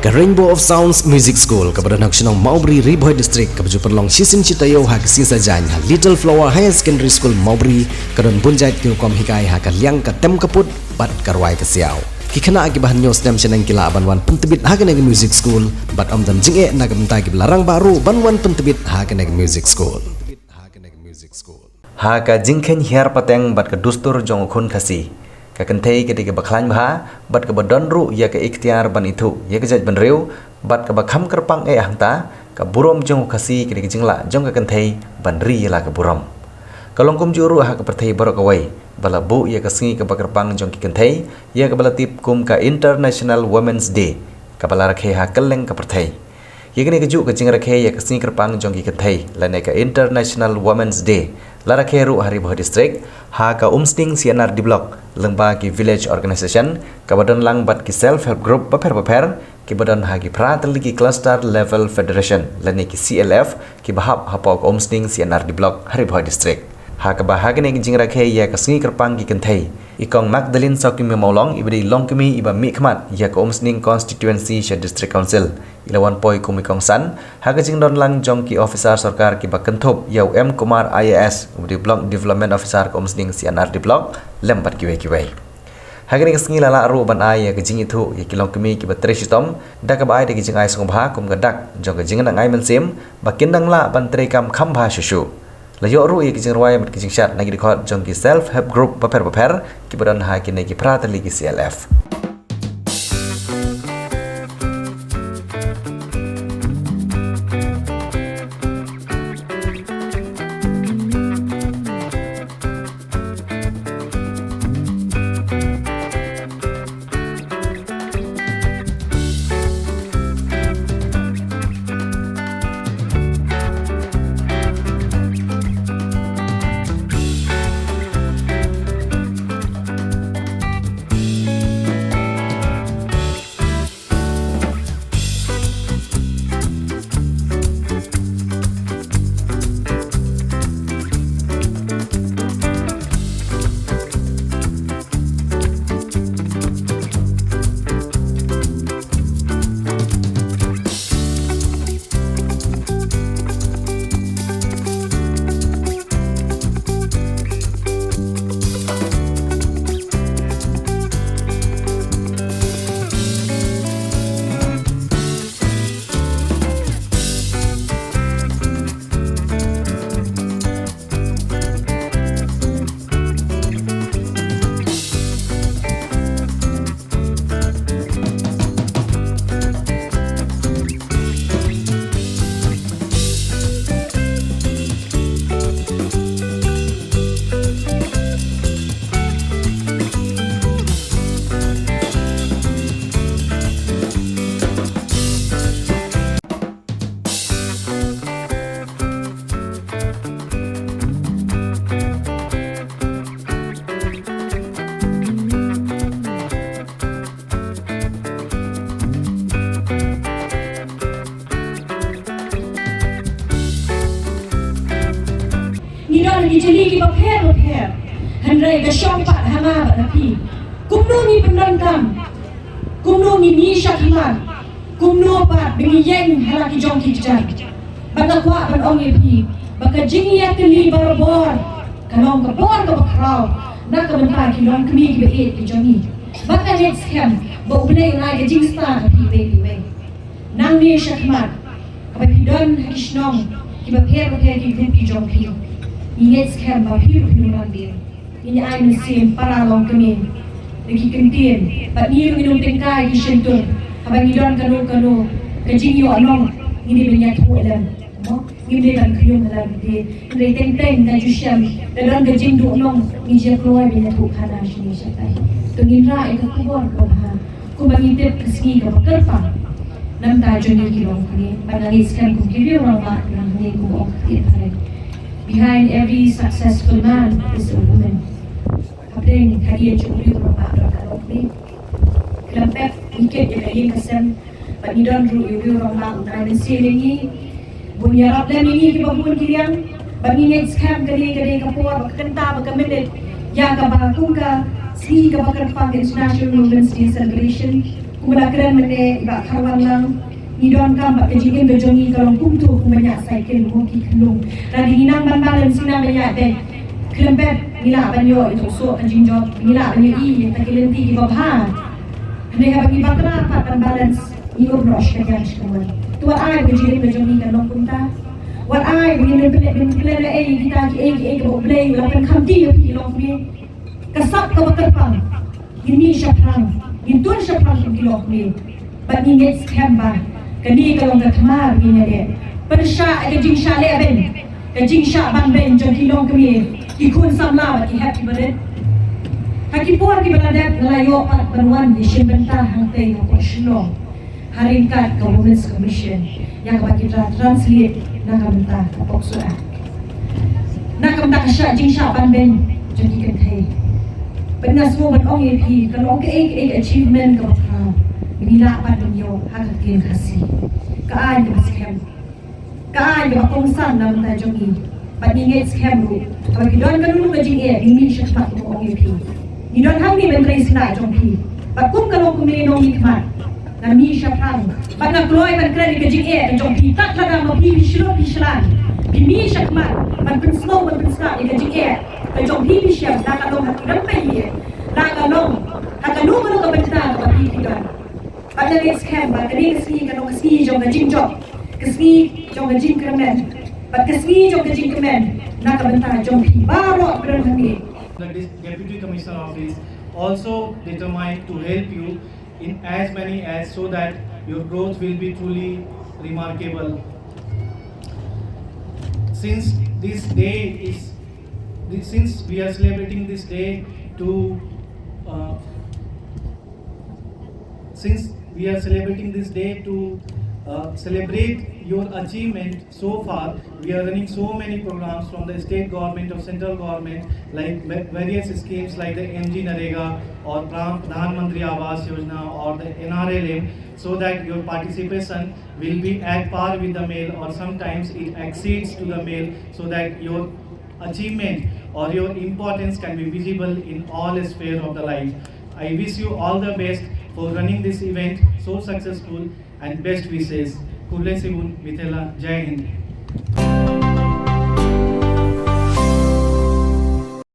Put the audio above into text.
Haka Rainbow of Sounds Music School kepada nak Shillong Maubri Bhoi District kepada perlong sisin citayo haka sisa janya Little Flower Higher Secondary School Maubri kadon bunjait kinukom hikai haka liang ka tem kaput bat karwai ka siaw kikana akibahan news dem senang kila banwan pentebit haka neg music school bat amdam jinge nak bentai ki larang baru banwan pentebit haka neg music school haka jingken hiar pateng bat ka dustur jong khun khasi ka Kynthei ketika baklan bha bat ka badonru ya ka ikhtiar ban itu ya ka jaj ban reu bat ka bakham Kyrpang hangta ka burom jong khasi ketika jingla jong ka Kynthei ban ri la ka burom kalong kum juru ha ka perthei borok awai bala bu ya ka Sngi ka Kyrpang jong ki Kynthei ya ka bala tip kum ka International Women's Day ka bala rakhe ha kaleng ka perthei ya kini ka ju ka jing rakhe ya ka Sngi Kyrpang jong ki Kynthei la ne ka International Women's Day la rakhe ru hari Bhoi District ha ka Umsning CNR di block lengba ki village organization ka badon lang bat ki self help group baper ki badon ha ki pratel ki cluster level federation la ne ki CLF ki bahap hapok Umsning CNR di block hari Bhoi District ha ka bahagane ki jing rakhe ya ka Sngi Kyrpang ki Kynthei ikong Magdalene Sokim Maulong ibri Longkimi iba Nongmihkhmat ya ka Umsning constituency sha district council ilawan poi kumi Kongsan ha ka jing don lang jong ki officer sarkar ki ba Kynthop ya M Kumar IAS ibri block development officer ka Umsning CNR di block lembat kiwe ha ka Sngi lala ru ban ai ya ka jing itu ya ki Longkimi ki ba Treshitom da ka ba ai de ki jing ai sngewbha kum ga dak jong ka jing na ngai mensim ba kindang la ban tre kam khambha shushu la yo ru ki jing rwai mat ki jing shat nagi dikhot jong ki self help group baper ki badon ha ki ne ki pratali ki CLF ni jeli ki bapher hanrai ga shong pat hama batapi kumno ni pendangkam kumno ni ni shakmat kumno pat bingi yen hala ki jong ki jan banakwa ban ong epi baka jingi atli barbor kalong ka bor ka bakraw na ka bentar ki long kmi ki be ki jongi baka net scam ba ubnai na ga jing star ki baby way nang ni shakmat ba ki don kishnong ki bapher ki group ki jong ki ingat sekarang bahiru hidup ini ai mesin para long kami lagi kentien bat niru minum tengkai di sentur abang idon kanu kejing yo anong ini banyak tualan ini dan kuyung dalam di ini tenteng dan jusyam dan kejing du anong ini je keluar banyak tu kana sini satai tungin ra ek khubor bah ku bangitip Sngi ka Kyrpang nam ta joni kilong ni banangis kan ku kiri orang mak nang ni ku okti hari. Behind every successful man is a woman. Kapeng hadiah curi berapa orang ni. Kelempet ikut yang lain kesan. Panidon ru orang mak unai mensilingi. Bunya rabdan ini kita pun kiriang. Bangin scam kali kapur kenta bakamedet. Yang kabakung ka Sngi ka Kyrpang International Women's Day celebration. kumulakran mene iba kawan lang idon kam bak kejingin bejongi kalong kumtu kumanya cycle moki kelung lagi inang ban sinang banyak deh kelembet nila banyo itu so kanjinjot nila banyo I takilenti iba bha mereka bagi bakra pat balance iur brush kajan shkaman tuat ai kejingin bejongi kalong kumta wat ai begini bele kita ki boleh lapan khamti pi long ni kasap ka Kyrpang ini syapang intun syapang di long ni bat ni net scam ba kani kalong katma begini dia persya ke jingsha le ben ke jingsha ban ben jong kilong kami ikun samla ki happy birthday hakipur ki baladat ngelayo pat banwan di bynta hangtei ko Shillong haringkat ke Women's Commission yang bagi translate Nongmihkhmat kapok surat. Nongmihkhmat kasya jingsha ban ben jadi Kynthei. Benar semua berong EP kalau ke achievement ke bakal bila apa dunia hak kian kasih. Kaan ke scam. Kaan ke Kongsan dalam tajongi. Bat ingat scam ru. Kalau kita kan dulu bajing ini syakmat berong EP. Ni don hang ni bentrai senai jongpi. Bat kum kalau kumini Nongmihkhmat. Nami syapang. Bat nak keluar ban kredit ke jing dan jongpi tak laga mapi Shillong Shillong. Bimi syakmat. Ban penslow ban pensla ke jing ke jongpi syam nak kalau hati ramai ye. Nak kalau nu kalau benta ke pi kita. Ada ni scam bat ni kesini kalau kesini jong ke jing job. Kesini jong ke jing kemen. Bat kesini jong ke jing kemen. Nak benta jongpi baru beran kami. The Deputy Commissioner Office also determined to help you in as many as so that your growth will be truly remarkable. Since we are celebrating this day to celebrate your achievement so far, we are running so many programs from the state government or central government, like various schemes like the MG Narega or Pradhan Mantri Awas Yojana or the NRLM, so that your participation will be at par with the male or sometimes it exceeds to the male, so that your achievement or your importance can be visible in all spheres of the life. I wish you all the best for running this event so successful and best wishes. Kule Sibun Mithela Jai Hind.